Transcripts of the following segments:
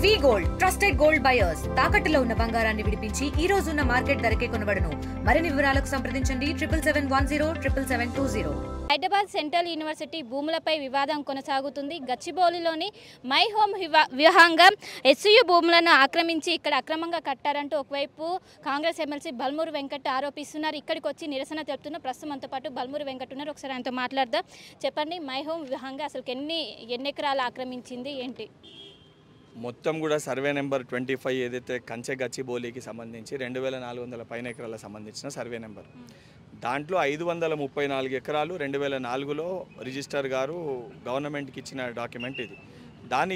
వి gold trusted gold buyers తాకట్టులో ఉన్న బంగారాన్ని విడిపించి ఈ రోజు ఉన్న మార్కెట్ ధరకే కొనబడును. మరిన్ని వివరాలకు సంప్రదించండి 7710 హైదరాబాద్ సెంట్రల్ యూనివర్సిటీ భూములపై వివాదం కొనసాగుతుంది. గచ్చిబౌలిలోని మై హోమ్ విహంగా ఎస్యు భూములను ఆక్రమించి ఇక్కడ అక్రమంగా కట్టారంటూ ఒకవైపు కాంగ్రెస్ ఎమ్మెల్సీ బల్మూరు వెంకట్ ఆరోపిస్తున్నారు. ఇక్కడికి వచ్చి నిరసన తెలుపుతున్న ప్రస్తుతం మనతో పాటు బల్మూరు వెంకట్ ఉన్నారు. ఒకసారి ఆయనతో మాట్లాడదాం. చెప్పండి, మై హోమ్ విహంగా అసలు ఎన్ని ఎకరాలు ఆక్రమించింది ఏంటి? మొత్తం కూడా సర్వే నెంబర్ 25 ఏదైతే కంచె గచ్చిబౌలికి సంబంధించి 2400 పైన ఎకరాలకు సంబంధించిన సర్వే నెంబర్, దాంట్లో 534 ఎకరాలు 2004లో రిజిస్టర్ గారు గవర్నమెంట్కి ఇచ్చిన డాక్యుమెంట్ ఇది.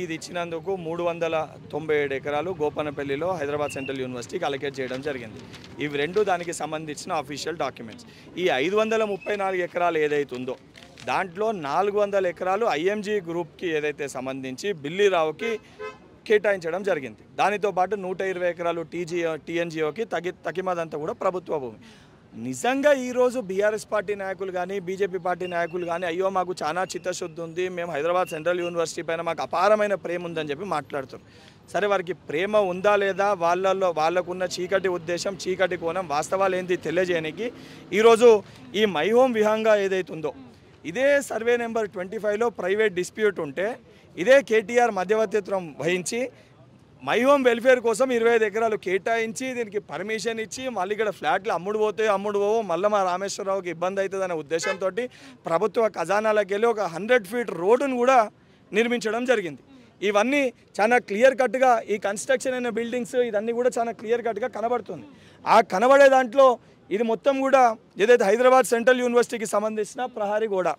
ఇది ఇచ్చినందుకు 397 ఎకరాలు గోపనపల్లిలో హైదరాబాద్ సెంట్రల్ యూనివర్సిటీకి అలొకేట్ చేయడం జరిగింది. ఇవి రెండు దానికి సంబంధించిన అఫీషియల్ డాక్యుమెంట్స్. ఈ 534 ఎకరాలు ఏదైతుందో దాంట్లో 400 ఎకరాలు ఐఎంజీ గ్రూప్కి ఏదైతే సంబంధించి బిల్లీరావుకి కేటాయించడం జరిగింది. దానితో పాటు 120 ఎకరాలు టీఎన్జిఓకి తగిమదంతా కూడా ప్రభుత్వ భూమి. నిజంగా ఈరోజు బీఆర్ఎస్ పార్టీ నాయకులు కానీ బీజేపీ పార్టీ నాయకులు కానీ అయ్యో మాకు చాలా చిత్తశుద్ధి ఉంది, మేము హైదరాబాద్ సెంట్రల్ యూనివర్సిటీ పైన మాకు అపారమైన ప్రేమ ఉందని చెప్పి మాట్లాడుతారు. సరే, వారికి ప్రేమ ఉందా లేదా, వాళ్ళకున్న చీకటి ఉద్దేశం, చీకటి కోణం, వాస్తవాలు ఏంటి తెలియజేయడానికి ఈరోజు ఈ మై హోమ్ విహంగా ఏదైతుందో ఇదే సర్వే నెంబర్ 25లో ప్రైవేట్ డిస్ప్యూట్ ఉంటే ఇదే కేటీఆర్ మధ్యవర్తిత్వం వహించి మై హోమ్ వెల్ఫేర్ కోసం 25 ఎకరాలు కేటాయించి దీనికి పర్మిషన్ ఇచ్చి మళ్ళీ ఇక్కడ ఫ్లాట్లు అమ్ముడు పోవో మళ్ళీ మా రామేశ్వరరావుకి ఇబ్బంది అవుతుందనే ఉద్దేశంతో ప్రభుత్వ ఖజానాలకు వెళ్ళి ఒక 100 ఫీట్ రోడ్డును కూడా నిర్మించడం జరిగింది. ఇవన్నీ చాలా క్లియర్ కట్గా ఈ కన్స్ట్రక్షన్ అయిన బిల్డింగ్స్ ఇదన్నీ కూడా చాలా క్లియర్ కట్గా కనబడుతుంది. ఆ కనబడే దాంట్లో ఇది మొత్తం కూడా ఏదైతే హైదరాబాద్ సెంట్రల్ యూనివర్సిటీకి సంబంధించిన ప్రహారీ గోడ,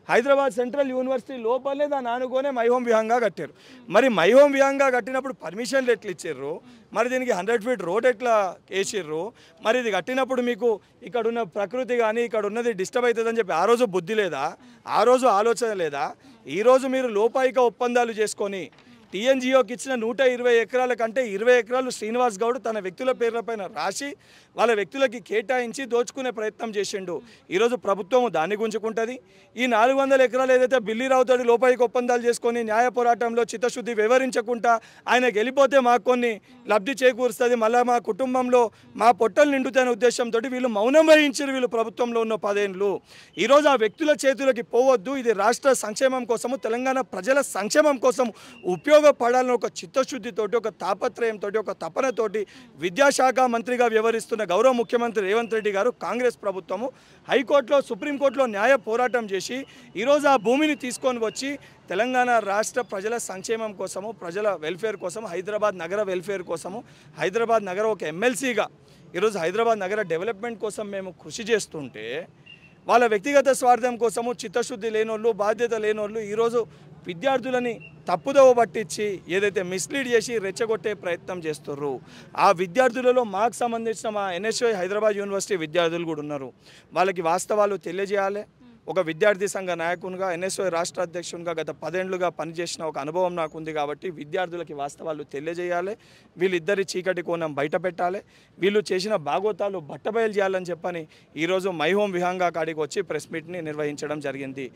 హైదరాబాద్ సెంట్రల్ యూనివర్సిటీ లోపలనే దాన్ని ఆనుకొనే మై హోమ్ విహంగా కట్టారు. మరి మై హోమ్ విహంగా కట్టినప్పుడు పర్మిషన్లు ఎట్లా ఇచ్చారు, మరి దీనికి 100 ఫీట్ రోడ్ ఎట్లా వేసిర్రు, మరి ఇది కట్టినప్పుడు మీకు ఇక్కడ ఉన్న ప్రకృతి కానీ ఇక్కడ ఉన్నది డిస్టర్బ్ అవుతుందని చెప్పి ఆ రోజు బుద్ధి లేదా, ఆ రోజు ఆలోచన లేదా? ఈరోజు మీరు లోపాయిక ఒప్పందాలు చేసుకొని టీఎన్జిఓకి ఇచ్చిన 120 ఎకరాల కంటే 20 ఎకరాలు శ్రీనివాస్ గౌడ్ తన వ్యక్తుల పేర్లపైన రాసి వాళ్ళ వ్యక్తులకి కేటాయించి దోచుకునే ప్రయత్నం చేసిండు. ఈరోజు ప్రభుత్వం దాన్ని గుంజుకుంటుంది. ఈ 400 ఎకరాలు ఏదైతే బిల్లీరావుతో లోపాయిక ఒప్పందాలు చేసుకొని న్యాయ పోరాటంలో చిత్తశుద్ధి వివరించకుండా ఆయన గెలిపోతే మాకు కొన్ని లబ్ధి చేకూరుస్తుంది, మళ్ళీ మా కుటుంబంలో మా పొట్టలు నిండుతాయనే ఉద్దేశంతో వీళ్ళు మౌనం వహించారు. వీళ్ళు ప్రభుత్వంలో ఉన్న 10 ఏళ్ళు ఈరోజు ఆ వ్యక్తుల చేతులకి పోవద్దు, ఇది రాష్ట్ర సంక్షేమం కోసము తెలంగాణ ప్రజల సంక్షేమం కోసం ఉపయోగపడాలని ఒక చిత్తశుద్ధితోటి, ఒక తాపత్రయంతో, ఒక తపనతోటి విద్యాశాఖ మంత్రిగా వ్యవహరిస్తున్న గౌరవ ముఖ్యమంత్రి రేవంత్ రెడ్డి గారు కాంగ్రెస్ ప్రభుత్వము హైకోర్టులో సుప్రీంకోర్టులో న్యాయ పోరాటం చేసి ఈరోజు ఆ భూమిని తీసుకొని వచ్చి తెలంగాణ రాష్ట్ర ప్రజల సంక్షేమం కోసము, ప్రజల వెల్ఫేర్ కోసము, హైదరాబాద్ నగర వెల్ఫేర్ కోసము, హైదరాబాద్ నగర ఒక ఎమ్మెల్సీగా ఈరోజు హైదరాబాద్ నగర డెవలప్మెంట్ కోసం మేము కృషి చేస్తుంటే వాళ్ళ వ్యక్తిగత స్వార్థం కోసము చిత్తశుద్ధి లేనోళ్ళు, బాధ్యత లేనోళ్ళు ఈరోజు విద్యార్థులని తప్పుదోవ పట్టించి ఏదైతే మిస్లీడ్ చేసి రెచ్చగొట్టే ప్రయత్నం చేస్తుర్రు. ఆ విద్యార్థులలో మాకు సంబంధించిన మా ఎన్ఎస్ఐ హైదరాబాద్ యూనివర్సిటీ విద్యార్థులు కూడా ఉన్నారు. వాళ్ళకి వాస్తవాలు తెలియజేయాలి. ఒక విద్యార్థి సంఘ నాయకునిగా, ఎన్ఎస్ఐ రాష్ట్ర అధ్యక్షునిగా గత 10 ఏళ్లుగా పనిచేసిన ఒక అనుభవం నాకు ఉంది కాబట్టి విద్యార్థులకి వాస్తవాలు తెలియజేయాలి. వీళ్ళిద్దరి చీకటి కోణం బయట పెట్టాలి, వీళ్ళు చేసిన భాగోతాలు బట్టబయలు చేయాలని చెప్పని ఈరోజు మై హోమ్ విహంగా కాడికి వచ్చి ప్రెస్ మీట్ని నిర్వహించడం జరిగింది.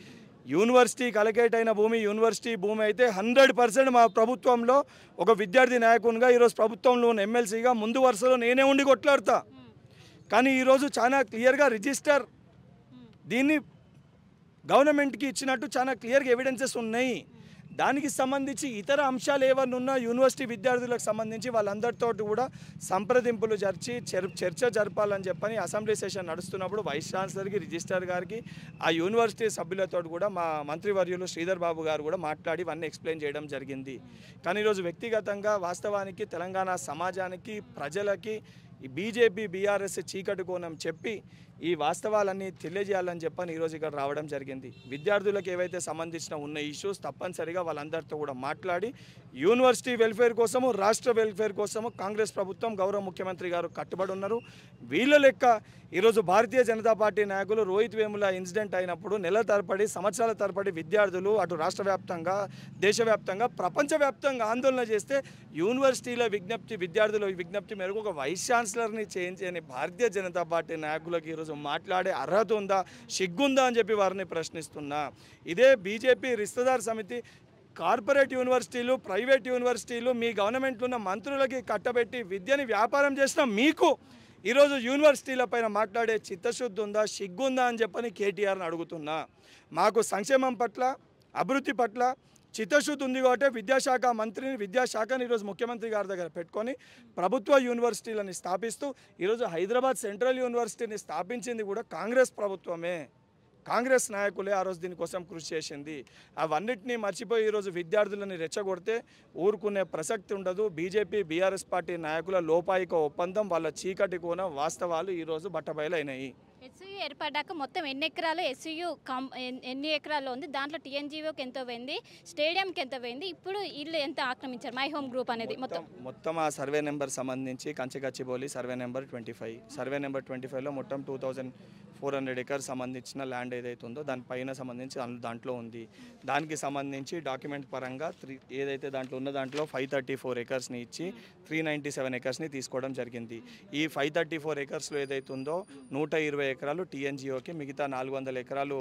యూనివర్సిటీకి అలకేట్ అయిన భూమి యూనివర్సిటీ భూమి అయితే 100% మా ప్రభుత్వంలో ఒక విద్యార్థి నాయకునిగా ఈరోజు ప్రభుత్వంలో ఉన్న ఎమ్మెల్సీగా ముందు వరుసలో నేనే ఉండి కొట్లాడతా. కానీ ఈరోజు చాలా క్లియర్గా రిజిస్టర్ దీన్ని గవర్నమెంట్కి ఇచ్చినట్టు చాలా క్లియర్గా ఎవిడెన్సెస్ ఉన్నాయి. దానికి సంబంధించి ఇతర అంశాలు ఏమన్నా ఉన్నా యూనివర్సిటీ విద్యార్థులకు సంబంధించి వాళ్ళందరితో కూడా సంప్రదింపులు చర్చ జరపాలని చెప్పని అసెంబ్లీ సెషన్ నడుస్తున్నప్పుడు వైస్ ఛాన్సలర్కి, రిజిస్ట్రార్ గారికి, ఆ యూనివర్సిటీ సభ్యులతో కూడా మా మంత్రివర్యులు శ్రీధర్ బాబు గారు కూడా మాట్లాడి ఇవన్నీ ఎక్స్ప్లెయిన్ చేయడం జరిగింది. కానీ ఈరోజు వ్యక్తిగతంగా వాస్తవానికి తెలంగాణ సమాజానికి, ప్రజలకి ఈ బీజేపీ బీఆర్ఎస్ చీకటి కోణం చెప్పి ఈ వాస్తవాలన్నీ తెలియజేయాలని చెప్పని ఈరోజు ఇక్కడ రావడం జరిగింది. విద్యార్థులకు ఏవైతే సంబంధించిన ఉన్న ఇష్యూస్ తప్పనిసరిగా వాళ్ళందరితో కూడా మాట్లాడి యూనివర్సిటీ వెల్ఫేర్ కోసము, రాష్ట్ర వెల్ఫేర్ కోసము కాంగ్రెస్ ప్రభుత్వం, గౌరవ ముఖ్యమంత్రి గారు కట్టుబడి ఉన్నారు. వీళ్ళ లెక్క ఈరోజు భారతీయ జనతా పార్టీ నాయకులు రోహిత్ వేముల ఇన్సిడెంట్ అయినప్పుడు నెల తరబడి, సంవత్సరాల తరబడి విద్యార్థులు అటు రాష్ట్ర వ్యాప్తంగా, దేశవ్యాప్తంగా, ప్రపంచవ్యాప్తంగా ఆందోళన చేస్తే యూనివర్సిటీల విద్యార్థుల విజ్ఞప్తి మేరకు ఒక వైస్ ఛాన్సలర్ని చేంజ్ చేయని భారతీయ జనతా పార్టీ నాయకులకు ఈరోజు మాట్లాడే అర్హత ఉందా, సిగ్గుందా అని చెప్పి వారిని ప్రశ్నిస్తున్నా. ఇదే బీజేపీ రిస్తదార్ సమితి కార్పొరేట్ యూనివర్సిటీలు, ప్రైవేట్ యూనివర్సిటీలు మీ గవర్నమెంట్లో ఉన్న మంత్రులకి కట్టబెట్టి విద్యని వ్యాపారం చేసిన మీకు ఈరోజు యూనివర్సిటీల పైన మాట్లాడే చిత్తశుద్ధి ఉందా, సిగ్గుందా అని చెప్పని కేటీఆర్ని అడుగుతున్నా. మాకు సంక్షేమం పట్ల, అభివృద్ధి పట్ల చిత్తశుద్ధి ఉంది కాబట్టి విద్యాశాఖని ఈరోజు ముఖ్యమంత్రి గారి దగ్గర పెట్టుకొని ప్రభుత్వ యూనివర్సిటీలని స్థాపిస్తూ ఈరోజు హైదరాబాద్ సెంట్రల్ యూనివర్సిటీని స్థాపించింది కూడా కాంగ్రెస్ ప్రభుత్వమే. కాంగ్రెస్ నాయకులే ఆ రోజు దీనికోసం కృషి చేసింది. అవన్నిటినీ మర్చిపోయి ఈరోజు విద్యార్థులని రెచ్చగొడితే ఊరుకునే ప్రసక్తి ఉండదు. బీజేపీ బీఆర్ఎస్ పార్టీ నాయకుల లోపాయిక ఒప్పందం, వాళ్ళ చీకటి కోన వాస్తవాలు ఈరోజు బట్టబయలైనాయి. ఎస్యూయూ ఏర్పడ్డాక మొత్తం ఎన్ని ఎకరాలు ఎస్యూయూ ఎన్ని ఎకరాల్లో ఉంది, దాంట్లో టీఎన్జీఓకి ఎంత పోయింది, స్టేడియంకి ఎంత పోయింది, ఇప్పుడు ఇల్లు ఎంత ఆక్రమించారు మై హోమ్ గ్రూప్ అనేది మొత్తం ఆ సర్వే నెంబర్ సంబంధించి కంచెగచ్చిబౌలి సర్వే నెంబర్ 25, సర్వే నెంబర్ 25లో మొత్తం 2400 ఎకర్స్ సంబంధించిన ల్యాండ్ ఏదైతే ఉందో దానిపైన సంబంధించి దాంట్లో ఉంది. దానికి సంబంధించి డాక్యుమెంట్ పరంగా ఏదైతే దాంట్లో ఉన్న దాంట్లో 534 ఎకర్స్ని ఇచ్చి 397 ఎకర్స్ని తీసుకోవడం జరిగింది. ఈ 534 ఎకర్స్లో ఏదైతే ఉందో 120 ఎకరాలు టీఎన్జిఓకి, మిగతా 400 ఎకరాలు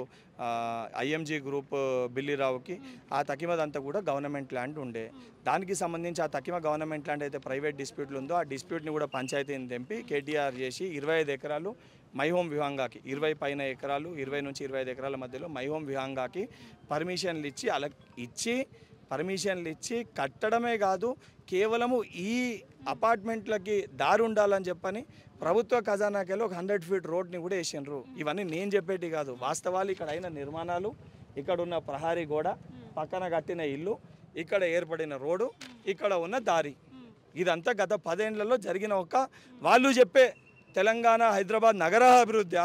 ఐఎంజీ గ్రూప్ బిల్లిరావుకి. ఆ తకిమదంతా కూడా గవర్నమెంట్ ల్యాండ్ ఉండే. దానికి సంబంధించి ఆ తకిమ గవర్నమెంట్ ల్యాండ్ అయితే ప్రైవేట్ డిస్ప్యూట్లు ఉందో ఆ డిస్ప్యూట్ని కూడా పంచాయతీని తెంపి కేటీఆర్ చేసి 25 ఎకరాలు మై హోమ్ విహంగాకి, 20 పైన ఎకరాలు, 20 నుంచి 25 ఎకరాల మధ్యలో మై హోమ్ విహంగాకి పర్మిషన్లు ఇచ్చి కట్టడమే కాదు, కేవలము ఈ అపార్ట్మెంట్లకి దారి ఉండాలని చెప్పని ప్రభుత్వ ఖజానాకెళ్ళి ఒక 100 ఫీట్ రోడ్ని కూడా వేసినారు. ఇవన్నీ నేను చెప్పేటి కాదు, వాస్తవాలు. ఇక్కడ అయిన నిర్మాణాలు, ఇక్కడ ఉన్న ప్రహారీ గోడ, పక్కన కట్టిన ఇల్లు, ఇక్కడ ఏర్పడిన రోడ్డు, ఇక్కడ ఉన్న దారి, ఇదంతా గత 10 ఏళ్లలో జరిగిన వాళ్ళు చెప్పే తెలంగాణ హైదరాబాద్ నగర అభివృద్ధి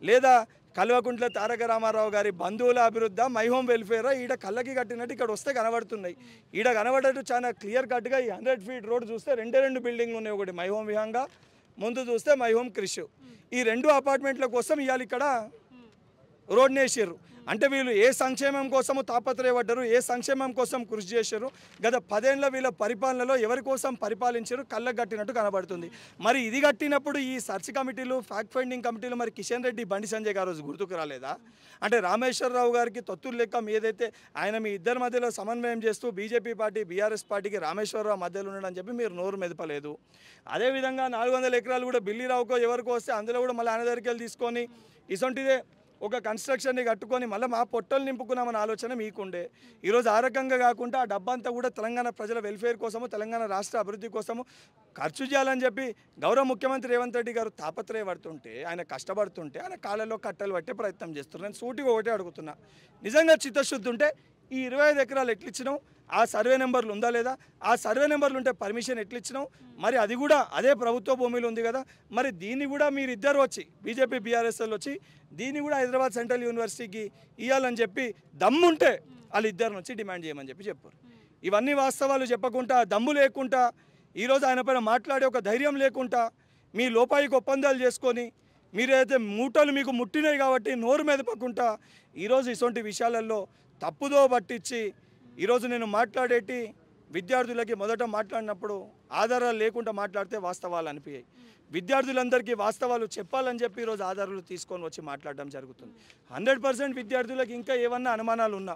లేదా కల్వకుంట్ల తారక రామారావు గారి బంధువుల అభివృద్ధి, మై హోమ్ వెల్ఫేర్ ఈడ కళ్ళకి కట్టినట్టు ఇక్కడ వస్తే కనబడుతున్నాయి. ఈడ కనబడేట్టు చాలా క్లియర్ కట్గా ఈ 100 ఫీట్ రోడ్ చూస్తే 2 బిల్డింగ్లు ఉన్నాయి. ఒకటి మై హోమ్ విహంగా, ముందు చూస్తే మై హోమ్ క్రిష్. ఈ 2 అపార్ట్మెంట్ల కోసం ఇవాళ ఇక్కడ రోడ్ని వేసారు. అంటే వీళ్ళు ఏ సంక్షేమం కోసము తాపత్రయపడ్డారు, ఏ సంక్షేమం కోసం కృషి చేశారు, గత 10 ఏళ్ల వీళ్ళ పరిపాలనలో ఎవరి కోసం పరిపాలించారు కళ్ళకు కట్టినట్టు కనబడుతుంది. మరి ఇది కట్టినప్పుడు ఈ సర్చ్ కమిటీలు, ఫ్యాక్ట్ ఫైండింగ్ కమిటీలు మరి కిషన్ రెడ్డి, బండి సంజయ్ గారు రోజు గుర్తుకు రాలేదా? అంటే రామేశ్వరరావు గారికి తొత్తులు లెక్క ఏదైతే ఆయన మీ ఇద్దరి మధ్యలో సమన్వయం చేస్తూ బీజేపీ పార్టీ బీఆర్ఎస్ పార్టీకి రామేశ్వరరావు మధ్యలో ఉన్నాడని చెప్పి మీరు నోరు మెదపలేదు. అదేవిధంగా 400 ఎకరాలు కూడా బిల్లిరావుకో ఎవరికో వస్తే అందులో కూడా మళ్ళీ ఆయన దగ్గరికి వెళ్ళి తీసుకొని ఇసొంటిదే ఒక కన్స్ట్రక్షన్ని కట్టుకొని మళ్ళీ మా పొట్టలు నింపుకున్నామన్న ఆలోచన మీకుండే. ఈరోజు ఆ రకంగా కాకుండా ఆ డబ్బంతా కూడా తెలంగాణ ప్రజల వెల్ఫేర్ కోసము, తెలంగాణ రాష్ట్ర అభివృద్ధి కోసము ఖర్చు చేయాలని చెప్పి గౌరవ ముఖ్యమంత్రి రేవంత్ రెడ్డి గారు తాపత్రయపడుతుంటే, ఆయన కష్టపడుతుంటే ఆయన కాళ్ళలో కట్టలు పట్టే ప్రయత్నం చేస్తున్నారు. నేను సూటిగా ఒకటే అడుగుతున్నా, నిజంగా చిత్తశుద్ధి ఉంటే ఈ 25 ఎకరాలు ఎట్లిచ్చినావు? ఆ సర్వే నెంబర్లు ఉందా లేదా? ఆ సర్వే నెంబర్లు ఉంటే పర్మిషన్ ఎట్లిచ్చినావు? మరి అది కూడా అదే ప్రభుత్వ భూమిలో ఉంది కదా. మరి దీన్ని కూడా మీరు ఇద్దరు వచ్చి బీజేపీ బీఆర్ఎస్ఎల్ వచ్చి దీన్ని కూడా హైదరాబాద్ సెంట్రల్ యూనివర్సిటీకి ఇవ్వాలని చెప్పి దమ్ముంటే వాళ్ళిద్దరిని వచ్చి డిమాండ్ చేయమని చెప్పారు. ఇవన్నీ వాస్తవాలు చెప్పకుండా, దమ్ము లేకుండా, ఈరోజు ఆయన పైన మాట్లాడే ఒక ధైర్యం లేకుండా, మీ లోపాయికి ఒప్పందాలు చేసుకొని మీరైతే మూటలు మీకు ముట్టినాయి కాబట్టి నోరు మెదపకుండా ఈరోజు ఇటువంటి విషయాలలో తప్పుదో పట్టించి ఈరోజు నేను మాట్లాడేటి విద్యార్థులకి మొదట మాట్లాడినప్పుడు ఆధారాలు లేకుండా మాట్లాడితే వాస్తవాలు అనిపించాయి. విద్యార్థులందరికీ వాస్తవాలు చెప్పాలని చెప్పి ఈరోజు ఆధారాలు తీసుకొని వచ్చి మాట్లాడడం జరుగుతుంది. 100% విద్యార్థులకు ఇంకా ఏమన్నా అనుమానాలు ఉన్నా,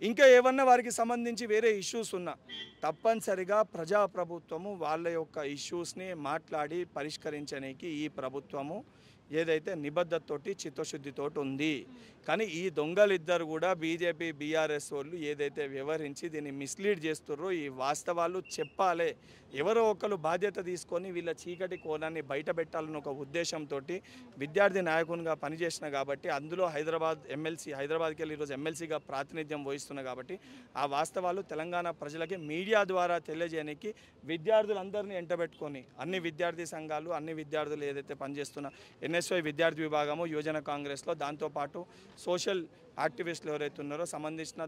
ఇంకా ఏమన్నా వారికి సంబంధించి వేరే ఇష్యూస్ ఉన్నా తప్పనిసరిగా ప్రజాప్రభుత్వము వాళ్ళ యొక్క ఇష్యూస్ని మాట్లాడి పరిష్కరించడానికి ఈ ప్రభుత్వము ఏదైతే నిబద్ధతతోటి చిత్తశుద్ధితోటి ఉంది. కానీ ఈ దొంగలిద్దరు కూడా బీజేపీ బీఆర్ఎస్ వాళ్ళు ఏదైతే వ్యవహరించి దీన్ని మిస్లీడ్ చేస్తున్నారో ఈ వాస్తవాలు చెప్పాలి. ఎవరో ఒకరు బాధ్యత తీసుకొని వీళ్ళ చీకటి కోణాన్ని బయట పెట్టాలని ఒక ఉద్దేశంతో విద్యార్థి నాయకునిగా పనిచేసిన కాబట్టి, అందులో హైదరాబాద్కి వెళ్ళి ఈరోజు ఎమ్మెల్సీగా ప్రాతినిధ్యం వహిస్తున్నా కాబట్టి ఆ వాస్తవాలు తెలంగాణ ప్రజలకి మీడియా ద్వారా తెలియజేయడానికి విద్యార్థులందరినీ ఎంటబెట్టుకొని అన్ని విద్యార్థి సంఘాలు, అన్ని విద్యార్థులు ఏదైతే పనిచేస్తున్న ఎన్ఎస్వై విద్యార్థి విభాగము, యువజన కాంగ్రెస్లో, దాంతోపాటు సోషల్ యాక్టివిస్టులు ఎవరైతే ఉన్నారో సంబంధించిన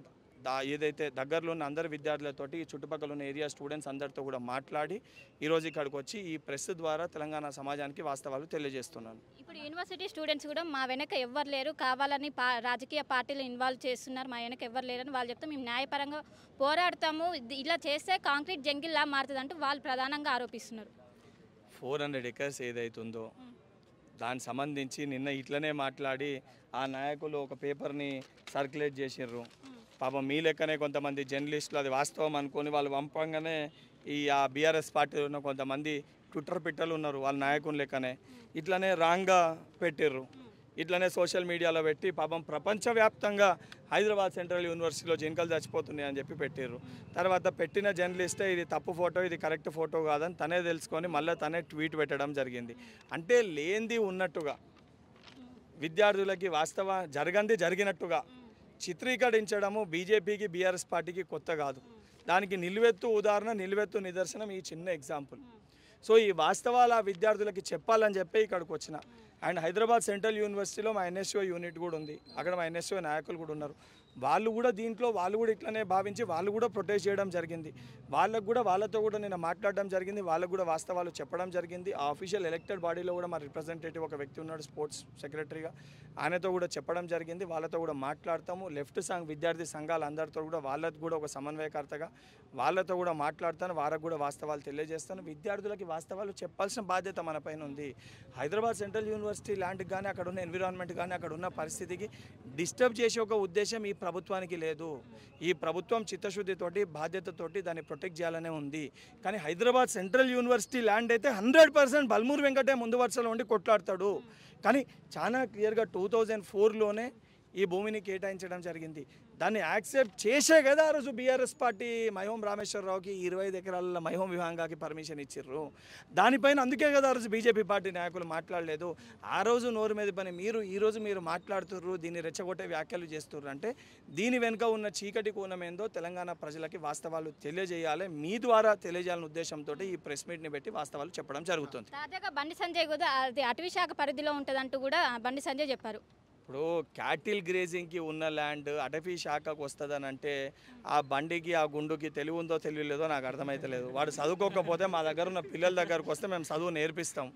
ఏదైతే దగ్గరలో ఉన్న అందరు విద్యార్థులతోటి ఈ చుట్టుపక్కల ఉన్న ఏరియా స్టూడెంట్స్ అందరితో కూడా మాట్లాడి ఈరోజు ఇక్కడికి వచ్చి ఈ ప్రెస్ ద్వారా తెలంగాణ సమాజానికి వాస్తవాలు తెలియజేస్తున్నాను. ఇప్పుడు యూనివర్సిటీ స్టూడెంట్స్ కూడా మా వెనక ఎవ్వరు లేరు, కావాలని రాజకీయ పార్టీలు ఇన్వాల్వ్ చేస్తున్నారు, మా వెనక ఎవ్వరు లేరని వాళ్ళు చెప్తే మేము న్యాయపరంగా పోరాడతాము, ఇలా చేస్తే కాంక్రీట్ జంగిల్లా మారుతుందంటూ వాళ్ళు ప్రధానంగా ఆరోపిస్తున్నారు. 400 ఎకర్స్ ఏదైతుందో దానికి సంబంధించి నిన్న ఇట్లనే మాట్లాడి ఆ నాయకులు ఒక పేపర్ని సర్క్యులేట్ చేసిర్రు. పాపం మీ లెక్కనే కొంతమంది జర్నలిస్టులు అది వాస్తవం అనుకొని వాళ్ళు పంపంగానే ఆ బీఆర్ఎస్ పార్టీలో ఉన్న కొంతమంది ట్విట్టర్ పిట్టలు ఉన్నారు వాళ్ళ నాయకుని లెక్కనే ఇట్లనే రాంగ్గా పెట్టిర్రు. ఇట్లనే సోషల్ మీడియాలో పెట్టి పాపం ప్రపంచవ్యాప్తంగా హైదరాబాద్ సెంట్రల్ యూనివర్సిటీలో జింకలు చచ్చిపోతున్నాయి అని చెప్పి పెట్టిర్రు. తర్వాత పెట్టిన జర్నలిస్టే ఇది తప్పు ఫోటో, ఇది కరెక్ట్ ఫోటో కాదని తనే తెలుసుకొని మళ్ళీ తనే ట్వీట్ పెట్టడం జరిగింది. అంటే లేనిది ఉన్నట్టుగా విద్యార్థులకి జరిగినట్టుగా చిత్రీకరించడము బీజేపీకి బీఆర్ఎస్ పార్టీకి కొత్త కాదు. దానికి నిలువెత్తు నిదర్శనం ఈ చిన్న ఎగ్జాంపుల్. సో ఈ వాస్తవాలు ఆ విద్యార్థులకి చెప్పాలని చెప్పి ఇక్కడికి వచ్చిన. అండ్ హైదరాబాద్ సెంట్రల్ యూనివర్సిటీలో మా ఎన్ఎస్ఓ యూనిట్ కూడా ఉంది. అక్కడ మా ఎన్ఎస్ఓ నాయకులు కూడా ఉన్నారు. వాళ్ళు కూడా ఇట్లనే భావించి వాళ్ళు కూడా ప్రొటెస్ట్ చేయడం జరిగింది. వాళ్ళతో కూడా నేను మాట్లాడడం జరిగింది. వాళ్ళకు కూడా వాస్తవాలు చెప్పడం జరిగింది. ఆ ఆఫీషియల్ ఎలక్టెడ్ బాడీలో కూడా మా రిప్రజెంటేటివ్ ఒక వ్యక్తి ఉన్నాడు స్పోర్ట్స్ సెక్రటరీగా, ఆయనతో కూడా చెప్పడం జరిగింది. వాళ్ళతో కూడా మాట్లాడతాము. విద్యార్థి సంఘాలు అందరితో కూడా వాళ్ళకు కూడా ఒక సమన్వయకర్తగా వాళ్ళతో కూడా మాట్లాడతాను. వారికి కూడా వాస్తవాలు తెలియజేస్తాను. విద్యార్థులకి వాస్తవాలు చెప్పాల్సిన బాధ్యత మన పైన ఉంది. హైదరాబాద్ సెంట్రల్ యూనివర్సిటీ ల్యాండ్కి కానీ అక్కడ ఉన్న ఎన్విరాన్మెంట్ కానీ అక్కడ ఉన్న పరిస్థితికి డిస్టర్బ్ చేసే ఒక ఉద్దేశం ఈ ప్రభుత్వానికి లేదు. ఈ ప్రభుత్వం చిత్తశుద్ధితోటి బాధ్యతతోటి దాన్ని ప్రొటెక్ట్ చేయాలనే ఉంది. కానీ హైదరాబాద్ సెంట్రల్ యూనివర్సిటీ ల్యాండ్ అయితే 100% బల్మూర్ వెంకటే ముందు వరుసలో ఉండి కొట్లాడతాడు. కానీ చాలా క్లియర్గా 2004లోనే ఈ భూమిని కేటాయించడం జరిగింది. దాన్ని యాక్సెప్ట్ చేసే కదా ఆ రోజు బీఆర్ఎస్ పార్టీ మైహోం రామేశ్వరరావుకి 25 ఎకరాల మైహోం విహాంగాకి పర్మిషన్ ఇచ్చిర్రు. దానిపైన అందుకే కదా ఆ రోజు బీజేపీ పార్టీ నాయకులు మాట్లాడలేదు. ఆ రోజు నోరు మీద పని ఈరోజు మీరు మాట్లాడుతుర్రు, దీన్ని రెచ్చగొట్టే వ్యాఖ్యలు చేస్తుర్రు. అంటే దీని వెనుక ఉన్న చీకటి కోణం ఏందో తెలంగాణ ప్రజలకి వాస్తవాలు తెలియజేయాలి. మీ ద్వారా తెలియజేయాలనే ఉద్దేశంతో ఈ ప్రెస్ మీట్ని పెట్టి వాస్తవాలు చెప్పడం జరుగుతుంది. తాజాగా బండి సంజయ్ కూడా అది అటవీ శాఖ పరిధిలో ఉంటుందంటూ కూడా బండి సంజయ్ చెప్పారు. ఇప్పుడు క్యాటిల్ గ్రేజింగ్కి ఉన్న ల్యాండ్ అటవీ శాఖకు వస్తుందని అంటే ఆ బండికి ఆ గుండుకి తెలివి ఉందో తెలియలేదో నాకు అర్థమైతలేదు. వాడు చదువుకోకపోతే మా దగ్గర ఉన్న పిల్లల దగ్గరకు వస్తే మేము చదువు నేర్పిస్తాం.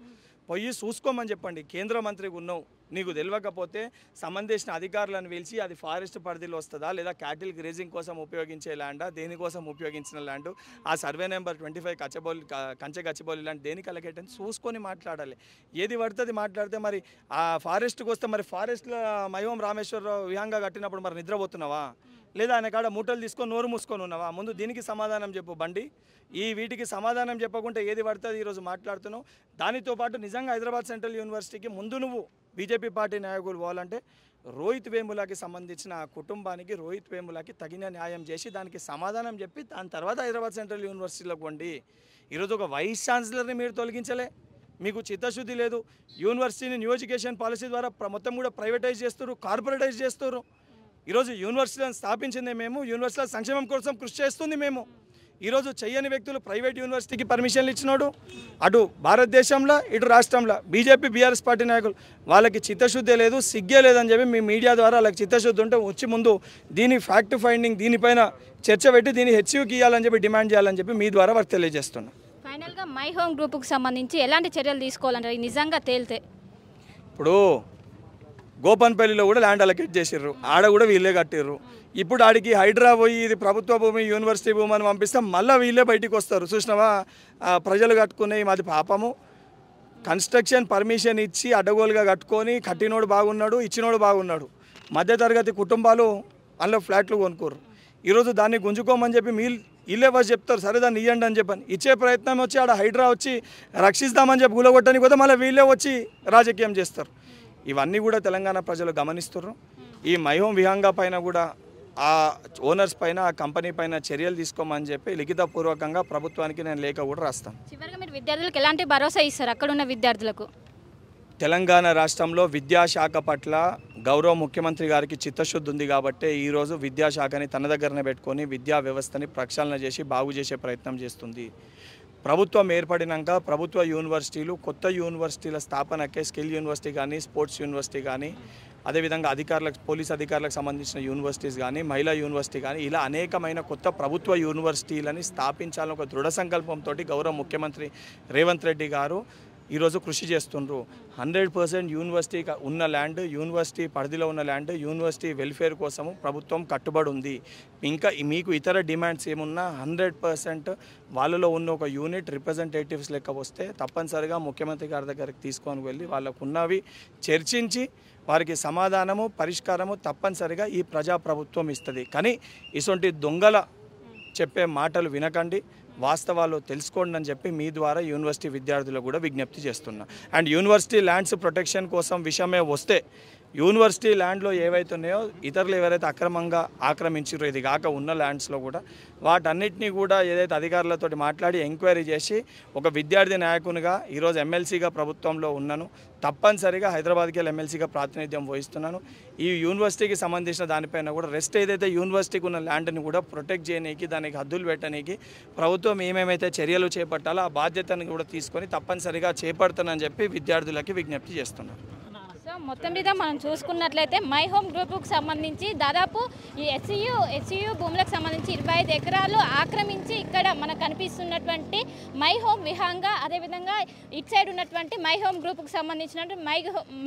పోయి చూసుకోమని చెప్పండి. కేంద్ర మంత్రికి ఉన్నావు, నీకు తెలియకపోతే సంబంధించిన అధికారులను పిలిచి అది ఫారెస్ట్ పరిధిలో వస్తుందా లేదా క్యాటిల్ గ్రేజింగ్ కోసం ఉపయోగించే ల్యాండా, దేనికోసం ఉపయోగించిన ల్యాండ్, ఆ సర్వే నెంబర్ 25 కంచె గచ్చిబౌలి ల్యాండ్ దేనికి అలకేట్ అని చూసుకొని మాట్లాడాలి. ఏది పడుతుంది మాట్లాడితే మరి ఆ ఫారెస్ట్కి వస్తే మరి ఫారెస్ట్లో మైహోం రామేశ్వరరావు విహంగా కట్టినప్పుడు మరి నిద్రపోతున్నావా లేదా ఆయన కాడ మూటలు తీసుకొని నోరు మూసుకొని ఉన్నావా? ముందు దీనికి సమాధానం చెప్పు బండి. వీటికి సమాధానం చెప్పకుండా ఏది పడుతుంది ఈరోజు మాట్లాడుతున్నావు. దానితో పాటు నిజంగా హైదరాబాద్ సెంట్రల్ యూనివర్సిటీకి ముందు నువ్వు బీజేపీ పార్టీ నాయకులు పోవాలంటే రోహిత్ వేములకి సంబంధించిన ఆ కుటుంబానికి రోహిత్ వేములకి తగిన న్యాయం చేసి దానికి సమాధానం చెప్పి దాని తర్వాత హైదరాబాద్ సెంట్రల్ యూనివర్సిటీలోకి వండి. ఈరోజు ఒక వైస్ ఛాన్సలర్ని మీరు తొలగించలే, మీకు చిత్తశుద్ధి లేదు. యూనివర్సిటీని న్యూ ఎడ్యుకేషన్ పాలసీ ద్వారా మొత్తం కూడా ప్రైవేటైజ్ చేస్తారు, కార్పొరేటైజ్ చేస్తారు. ఈరోజు యూనివర్సిటీలను స్థాపించింది మేము, యూనివర్సిటీల సంక్షేమం కోసం కృషి చేస్తుంది మేము. ఈరోజు చెయ్యని వ్యక్తులు ప్రైవేట్ యూనివర్సిటీకి పర్మిషన్లు ఇచ్చినాడు. అటు భారతదేశంలో ఇటు రాష్ట్రంలో బీజేపీ బీఆర్ఎస్ పార్టీ నాయకులు వాళ్ళకి చిత్తశుద్ధి లేదు, సిగ్గే లేదని చెప్పి మీ మీడియా ద్వారా వాళ్ళకి చిత్తశుద్ధి ఉంటే వచ్చి ముందు దీని ఫ్యాక్ట్ ఫైండింగ్ దీనిపైన చర్చ పెట్టి దీన్ని హెచ్యూకి ఇవ్వాలని చెప్పి డిమాండ్ చేయాలని చెప్పి మీ ద్వారా వారికి తెలియజేస్తున్నాం. ఫైనల్గా మై హోమ్ గ్రూప్కి సంబంధించి ఎలాంటి చర్యలు తీసుకోవాలంటారు నిజంగా తేలితే? ఇప్పుడు గోపన్పల్లిలో కూడా ల్యాండ్ అలొకేట్ చేసిర్రు, ఆడ కూడా వీళ్ళే కట్టిర్రు. ఇప్పుడు ఆడికి హైడ్రా పోయి ఇది ప్రభుత్వ భూమి యూనివర్సిటీ భూమి అని పంపిస్తే మళ్ళీ వీళ్ళే బయటికి వస్తారు. చూసినావా ప్రజలు కట్టుకునే మాది పాపము. కన్స్ట్రక్షన్ పర్మిషన్ ఇచ్చి అడ్డగోలుగా కట్టుకొని కట్టినోడు బాగున్నాడు, ఇచ్చినోడు బాగున్నాడు. మధ్యతరగతి కుటుంబాలు అందులో ఫ్లాట్లు కొనుక్కోరు. ఈరోజు దాన్ని గుంజుకోమని చెప్పి వీళ్ళే వచ్చి చెప్తారు, సరే దాన్ని ఇవ్వండి అని చెప్పని ఇచ్చే ప్రయత్నం వచ్చి ఆడ హైడ్రా వచ్చి రక్షిస్తామని చెప్పి గులగొట్టని పోతే మళ్ళీ వీళ్ళే వచ్చి రాజకీయం చేస్తారు. ఇవన్నీ కూడా తెలంగాణ ప్రజలు గమనిస్తున్నారు. ఈ మైహోం విహంగా పైన కూడా ఆ ఓనర్స్ పైన ఆ కంపెనీ పైన చర్యలు తీసుకోమని చెప్పి లిఖితపూర్వకంగా ప్రభుత్వానికి నేను లేఖ కూడా రాస్తాను. చివరిగా మీరు విద్యార్థులకు ఎలాంటి భరోసా ఇస్తారు అక్కడ ఉన్న విద్యార్థులకు? తెలంగాణ రాష్ట్రంలో విద్యాశాఖ పట్ల గౌరవ ముఖ్యమంత్రి గారికి చిత్తశుద్ధి ఉంది కాబట్టి ఈరోజు విద్యాశాఖని తన దగ్గరనే పెట్టుకొని విద్యా వ్యవస్థని ప్రక్షాళన చేసి బాగు చేసే ప్రయత్నం చేస్తుంది. ప్రభుత్వం ఏర్పడినాక ప్రభుత్వ యూనివర్సిటీలు కొత్త యూనివర్సిటీల స్థాపనకే స్కిల్ యూనివర్సిటీ కానీ స్పోర్ట్స్ యూనివర్సిటీ కానీ అదేవిధంగా పోలీస్ అధికారులకు సంబంధించిన యూనివర్సిటీస్ కానీ మహిళా యూనివర్సిటీ కానీ ఇలా అనేకమైన కొత్త ప్రభుత్వ యూనివర్సిటీలని స్థాపించాలని ఒక దృఢ సంకల్పంతో గౌరవ ముఖ్యమంత్రి రేవంత్ రెడ్డి గారు ఈరోజు కృషి చేస్తుండ్రు. 100% యూనివర్సిటీ ఉన్న ల్యాండ్, యూనివర్సిటీ పరిధిలో ఉన్న ల్యాండ్ యూనివర్సిటీ వెల్ఫేర్ కోసము ప్రభుత్వం కట్టుబడి ఉంది. ఇంకా మీకు ఇతర డిమాండ్స్ ఏమున్నా 100% వాళ్ళలో ఉన్న ఒక యూనిట్ రిప్రజెంటేటివ్స్ లెక్క వస్తే తప్పనిసరిగా ముఖ్యమంత్రి గారి దగ్గరికి తీసుకొని వెళ్ళి వాళ్ళకు ఉన్నవి చర్చించి వారికి సమాధానము పరిష్కారము తప్పనిసరిగా ఈ ప్రజాప్రభుత్వం ఇస్తుంది. కానీ ఇటువంటి దొంగల చెప్పే మాటలు వినకండి, వాస్తవాలు తెలుసుకోండి అని చెప్పి మీ ద్వారా యూనివర్సిటీ విద్యార్థులకు కూడా విజ్ఞప్తి చేస్తున్నా. అండ్ యూనివర్సిటీ ల్యాండ్స్ ప్రొటెక్షన్ కోసం విషయమే వస్తే యూనివర్సిటీ ల్యాండ్లో ఏవైతే ఉన్నాయో ఇతరులు ఎవరైతే అక్రమంగా ఆక్రమించారో ఇది కాక ఉన్న ల్యాండ్స్లో కూడా వాటన్నిటినీ కూడా ఏదైతే అధికారులతో మాట్లాడి ఎంక్వైరీ చేసి ఒక విద్యార్థి నాయకునిగా ఈరోజు ఎమ్మెల్సీగా ప్రభుత్వంలో ఉన్నాను, తప్పనిసరిగా హైదరాబాద్కి వెళ్ళి ఎమ్మెల్సీగా ప్రాతినిధ్యం వహిస్తున్నాను. ఈ యూనివర్సిటీకి సంబంధించిన దానిపైన కూడా రెస్ట్ ఏదైతే యూనివర్సిటీకి ఉన్న ల్యాండ్ని కూడా ప్రొటెక్ట్ చేయడానికి దానికి హద్దులు పెట్టడానికి ప్రభుత్వం ఏమేమైతే చర్యలు చేపట్టాలో ఆ బాధ్యతను కూడా తీసుకొని తప్పనిసరిగా చేపడతానని చెప్పి విద్యార్థులకి విజ్ఞప్తి చేస్తున్నాను. సో మొత్తం మీద మనం చూసుకున్నట్లయితే మై హోమ్ గ్రూపుకు సంబంధించి దాదాపు ఈ ఎస్యూ భూములకు సంబంధించి 25 ఎకరాలు ఆక్రమించి ఇక్కడ మనకు కనిపిస్తున్నటువంటి మై హోమ్ విహంగా, అదేవిధంగా ఇటు సైడ్ ఉన్నటువంటి మై హోమ్ గ్రూపుకు సంబంధించినటువంటి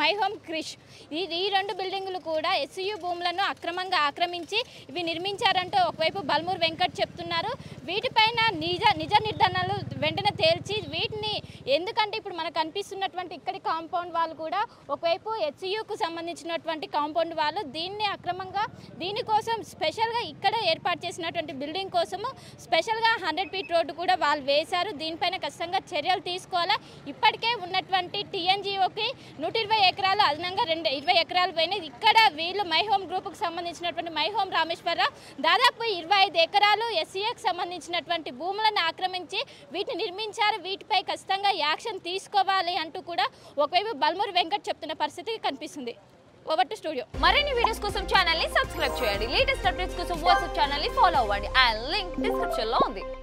మై హోమ్ క్రిష్ ఈ 2 బిల్డింగులు కూడా ఎస్యూ భూములను అక్రమంగా ఆక్రమించి ఇవి నిర్మించారంటూ ఒకవైపు బల్మూర్ వెంకట్ చెప్తున్నారు. వీటిపైన నిజ నిర్ధారణలు వెంటనే తేల్చి వీటిని, ఎందుకంటే ఇప్పుడు మనకు కనిపిస్తున్నటువంటి ఇక్కడి కాంపౌండ్ వాళ్ళు కూడా ఒకవైపు హెచ్యుకు సంబంధించినటువంటి కాంపౌండ్ వాళ్ళు దీన్ని అక్రమంగా దీనికోసం స్పెషల్గా ఇక్కడ ఏర్పాటు చేసినటువంటి బిల్డింగ్ కోసము స్పెషల్గా 100 ఫీట్ రోడ్డు కూడా వాళ్ళు వేశారు. దీనిపైన ఖచ్చితంగా చర్యలు తీసుకోవాలా. ఇప్పటికే ఉన్నటువంటి టీఎన్జిఓకి 120 ఎకరాలు అదనంగా 20 ఎకరాలు పోయినాయి. ఇక్కడ వీళ్ళు మై హోమ్ గ్రూప్కి సంబంధించినటువంటి మై హోమ్ రామేశ్వరరావు దాదాపు 25 ఎకరాలు ఎస్సీఏకి సంబంధించినటువంటి భూములను ఆక్రమించి వీటిని నిర్మించారు. వీటిపై ఖచ్చితంగా యాక్షన్ తీసుకోవాలి అంటూ కూడా ఒకవైపు బల్మూర్ వెంకట్ చెప్తున్న పరిస్థితి కనిపిస్తుంది. Over to studio. మరిన్ని వీడియోస్ కోసం ఛానల్ ని సబ్స్క్రైబ్ చేయండి. లేటెస్ట్ అప్డేట్స్ కోసం వాట్సాప్ ఛానల్ ని ఫాలో అవ్వండి. ఆ లింక్ డిస్క్రిప్షన్ లో ఉంది.